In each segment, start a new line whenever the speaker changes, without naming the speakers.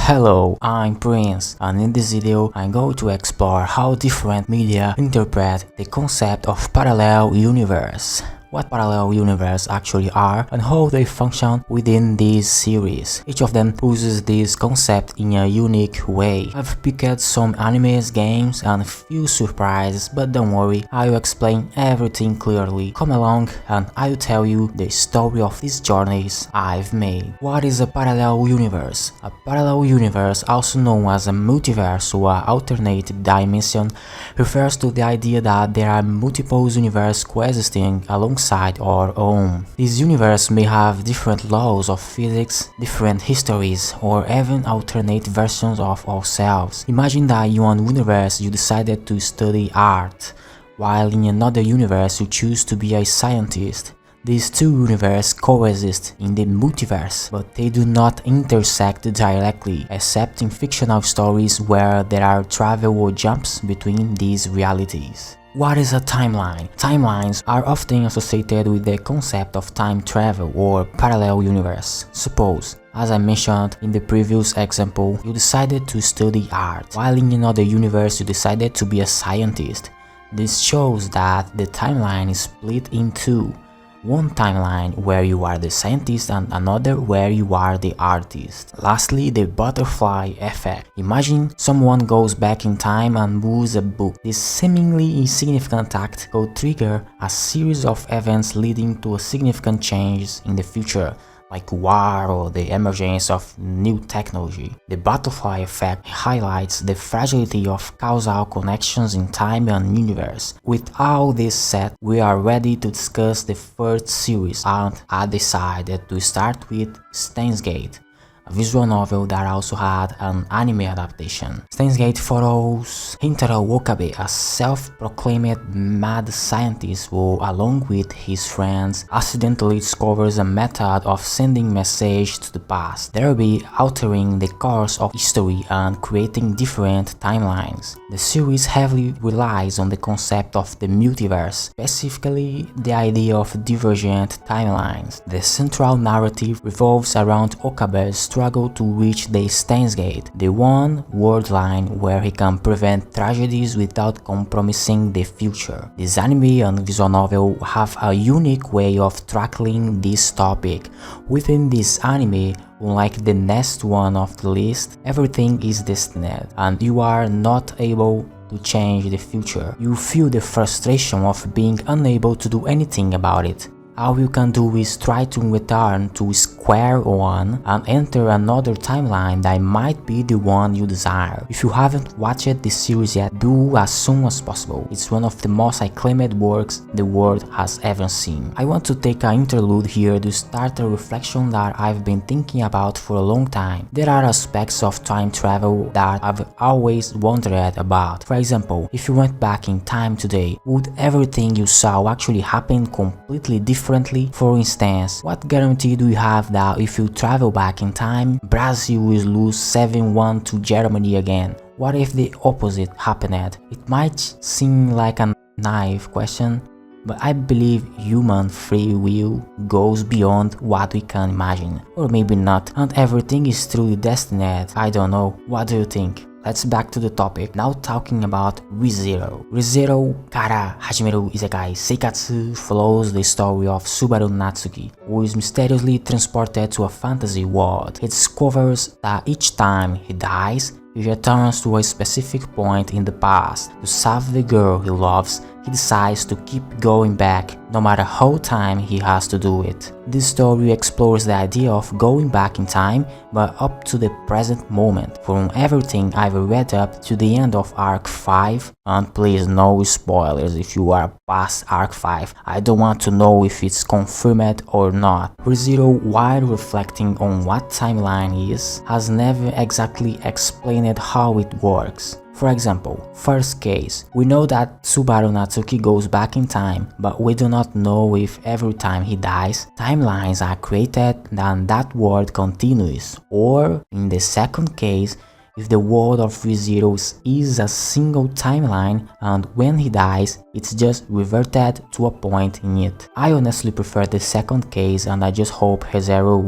Hello, I'm Prince, and in this video I'm going to explore how different media interpret the concept of parallel universe, what parallel universe actually are, and how they function within this series. Each of them uses this concept in a unique way. I've picked some animes, games, and a few surprises, but don't worry, I'll explain everything clearly. Come along and I'll tell you the story of these journeys I've made. What is a parallel universe? A parallel universe, also known as a multiverse or alternate dimension, refers to the idea that there are multiple universes coexisting alongside our own. This universe may have different laws of physics, different histories, or even alternate versions of ourselves. Imagine that in one universe you decided to study art, while in another universe you choose to be a scientist. These two universes coexist in the multiverse, but they do not intersect directly, except in fictional stories where there are travel or jumps between these realities. What is a timeline? Timelines are often associated with the concept of time travel or parallel universe. Suppose, as I mentioned in the previous example, you decided to study art, while in another universe you decided to be a scientist. This shows that the timeline is split in two. One timeline where you are the scientist and another where you are the artist. Lastly, the butterfly effect. Imagine someone goes back in time and moves a book. This seemingly insignificant act could trigger a series of events leading to a significant change in the future, like war or the emergence of new technology. The butterfly effect highlights the fragility of causal connections in time and universe. With all this said, we are ready to discuss the first series, and I decided to start with Steins, a visual novel that also had an anime adaptation. Steins follows Hintaro Okabe, a self-proclaimed mad scientist who, along with his friends, accidentally discovers a method of sending messages to the past, thereby altering the course of history and creating different timelines. The series heavily relies on the concept of the multiverse, specifically the idea of divergent timelines. The central narrative revolves around Okabe's struggle to reach the Steins Gate, the one world line where he can prevent tragedies without compromising the future. This anime and visual novel have a unique way of tackling this topic. Within this anime, unlike the next one of the list, everything is destined, and you are not able to change the future. You feel the frustration of being unable to do anything about it. All you can do is try to return to square one and enter another timeline that might be the one you desire. If you haven't watched this series yet, do as soon as possible. It's one of the most acclaimed works the world has ever seen. I want to take an interlude here to start a reflection that I've been thinking about for a long time. There are aspects of time travel that I've always wondered about. For example, if you went back in time today, would everything you saw actually happen completely differently? For instance, what guarantee do you have that if you travel back in time, Brazil will lose 7-1 to Germany again? What if the opposite happened? It might seem like a naive question, but I believe human free will goes beyond what we can imagine. Or maybe not, and everything is truly destined. I don't know. What do you think? Let's back to the topic, now talking about Re:Zero. Re:Zero Kara Hajimeru Isekai Seikatsu follows the story of Subaru Natsuki, who is mysteriously transported to a fantasy world. He discovers that each time he dies, he returns to a specific point in the past. To save the girl he loves, he decides to keep going back, no matter how time he has to do it. This story explores the idea of going back in time, but up to the present moment. From everything I've read up to the end of Arc 5, and please no spoilers if you are past Arc 5, I don't want to know if it's confirmed or not. Re:Zero, while reflecting on what timeline is, has never exactly explained how it works. For example, first case, we know that Subaru Natsuki goes back in time, but we do not know if every time he dies, timelines are created and that world continues, or in the second case, if the world of Re:Zero is a single timeline and when he dies, it's just reverted to a point in it. I honestly prefer the second case and I just hope Re:Zero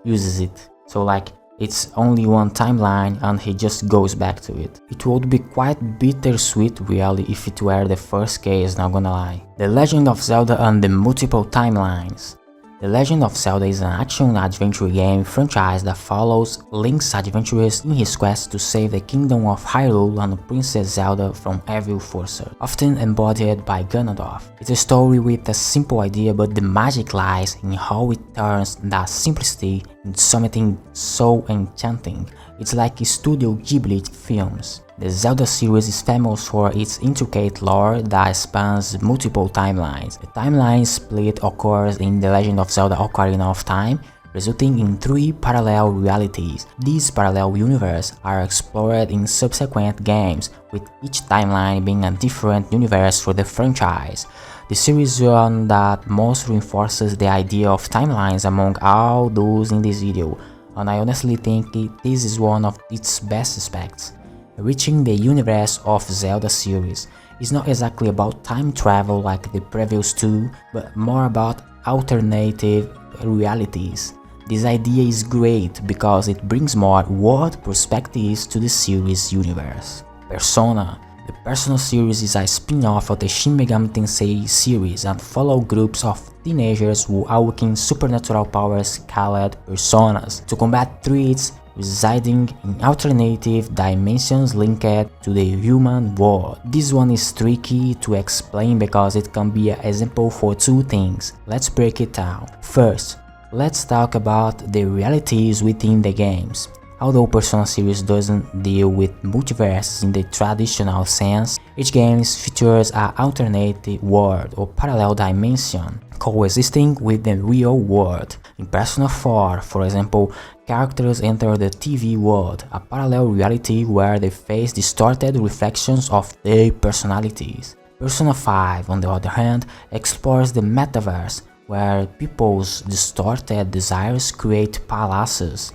uses it. So like, It's only one timeline and he just goes back to it. It would be quite bittersweet really if it were the first case, not gonna lie. The Legend of Zelda and the multiple timelines. The Legend of Zelda is an action-adventure game franchise that follows Link's adventures in his quest to save the Kingdom of Hyrule and Princess Zelda from evil forces, often embodied by Ganondorf. It's a story with a simple idea, but the magic lies in how it turns that simplicity into something so enchanting. It's like Studio Ghibli films. The Zelda series is famous for its intricate lore that spans multiple timelines. The timeline split occurs in The Legend of Zelda Ocarina of Time, resulting in 3 parallel realities. These parallel universes are explored in subsequent games, with each timeline being a different universe for the franchise. The series is one that most reinforces the idea of timelines among all those in this video, and I honestly think this is one of its best aspects. Reaching the universe of Zelda series is not exactly about time travel like the previous two, but more about alternative realities. This idea is great because it brings more world perspectives to the series universe. Persona. The Persona series is a spin-off of the Shin Megami Tensei series and follows groups of teenagers who awaken supernatural powers called personas to combat threats residing in alternative dimensions linked to the human world. This one is tricky to explain because it can be an example for 2 things. Let's break it down. First, let's talk about the realities within the games. Although Persona series doesn't deal with multiverses in the traditional sense, each game features an alternate world or parallel dimension coexisting with the real world. In Persona 4, for example, characters enter the TV world, a parallel reality where they face distorted reflections of their personalities. Persona 5, on the other hand, explores the metaverse, where people's distorted desires create palaces,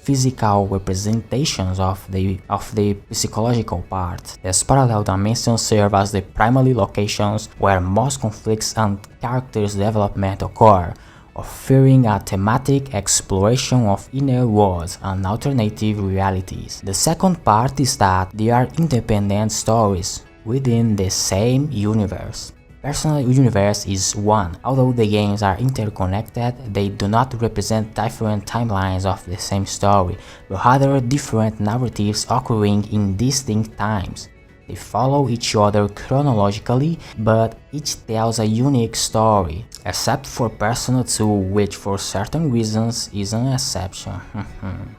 physical representations of the psychological part. These parallel dimensions serve as the primary locations where most conflicts and characters' development occur, offering a thematic exploration of inner worlds and alternative realities. The second part is that they are independent stories within the same universe. Persona universe is one. Although the games are interconnected, they do not represent different timelines of the same story, but rather different narratives occurring in distinct times. They follow each other chronologically, but each tells a unique story, except for Persona 2, which for certain reasons is an exception.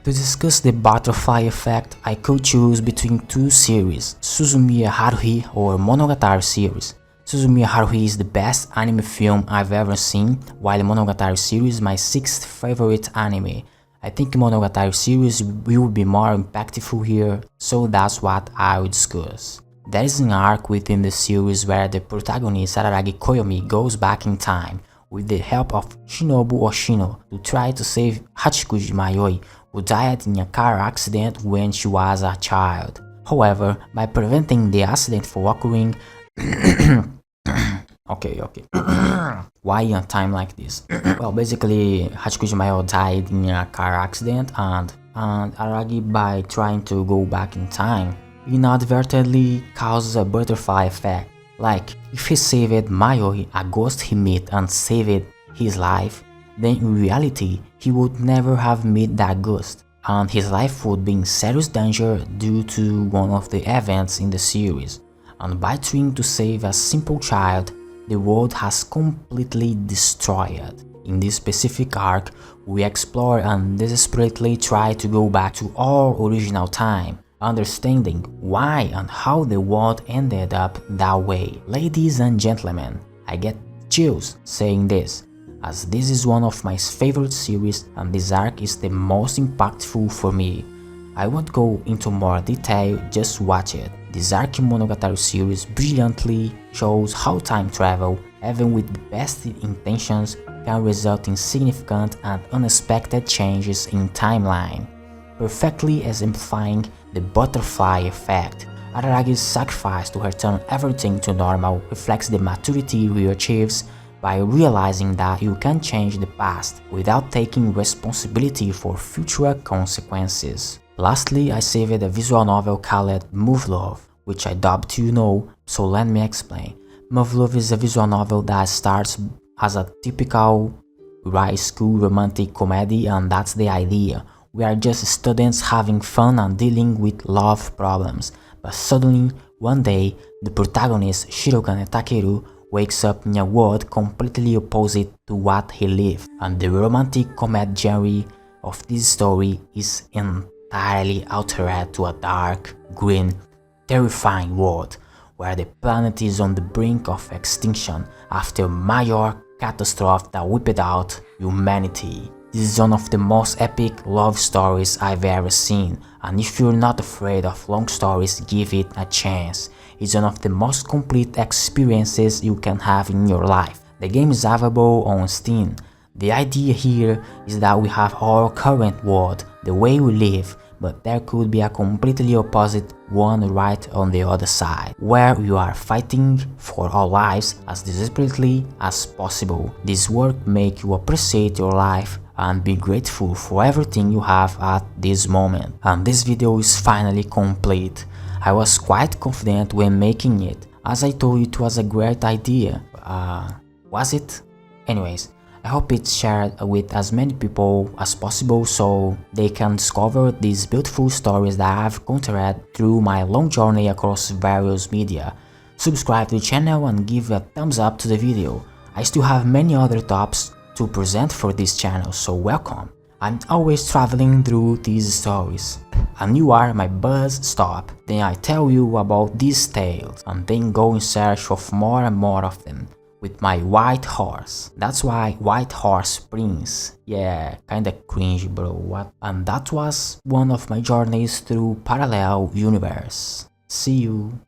To discuss the butterfly effect, I could choose between 2 series, Suzumiya Haruhi or Monogatari Series. Suzumiya Haruhi is the best anime film I've ever seen, while Monogatari Series is my 6th favorite anime. I think Monogatari Series will be more impactful here, so that's what I will discuss. There is an arc within the series where the protagonist Araragi Koyomi goes back in time, with the help of Shinobu Oshino, to try to save Hachikuji Mayoi, who died in a car accident when she was a child. However, by preventing the accident from occurring, Okay. Why in a time like this? Well, basically, Hachikuji Mayo died in a car accident, and Aragi, by trying to go back in time, inadvertently causes a butterfly effect. Like, if he saved Mayoi, a ghost he met, and saved his life, then in reality, he would never have met that ghost, and his life would be in serious danger due to one of the events in the series. And by trying to save a simple child, the world has completely destroyed. In this specific arc, we explore and desperately try to go back to our original time, understanding why and how the world ended up that way. Ladies and gentlemen, I get chills saying this, as this is one of my favorite series and this arc is the most impactful for me. I won't go into more detail, just watch it. This arc in Monogatari series brilliantly shows how time travel, even with the best intentions, can result in significant and unexpected changes in timeline, perfectly exemplifying the butterfly effect. Araragi's sacrifice to return everything to normal reflects the maturity he achieves by realizing that you can change the past without taking responsibility for future consequences. Lastly, I saved a visual novel called Muv Luv, which I doubt you know, so let me explain. Muv Luv is a visual novel that starts as a typical high school romantic comedy, and that's the idea. We are just students having fun and dealing with love problems, but suddenly, one day, the protagonist, Shirogane Takeru, wakes up in a world completely opposite to what he lived, and the romantic comedy genre of this story is entirely altered to a dark, green, terrifying world where the planet is on the brink of extinction after a major catastrophe that wiped out humanity. This is one of the most epic love stories I've ever seen, and if you're not afraid of long stories, give it a chance. It's one of the most complete experiences you can have in your life. The game is available on Steam. The idea here is that we have our current world, the way we live, but there could be a completely opposite one right on the other side, where we are fighting for our lives as desperately as possible. This work makes you appreciate your life and be grateful for everything you have at this moment. And this video is finally complete. I was quite confident when making it, as I told you it was a great idea. Was it? Anyways, I hope it's shared with as many people as possible so they can discover these beautiful stories that I've encountered through my long journey across various media. Subscribe to the channel and give a thumbs up to the video. I still have many other tops to present for this channel, so welcome. I'm always traveling through these stories, and you are my bus stop. Then I tell you about these tales, and then go in search of more and more of them with my white horse. That's why White Horse Prince. Yeah, kinda cringe, bro, what? And that was one of my journeys through parallel universe. See you.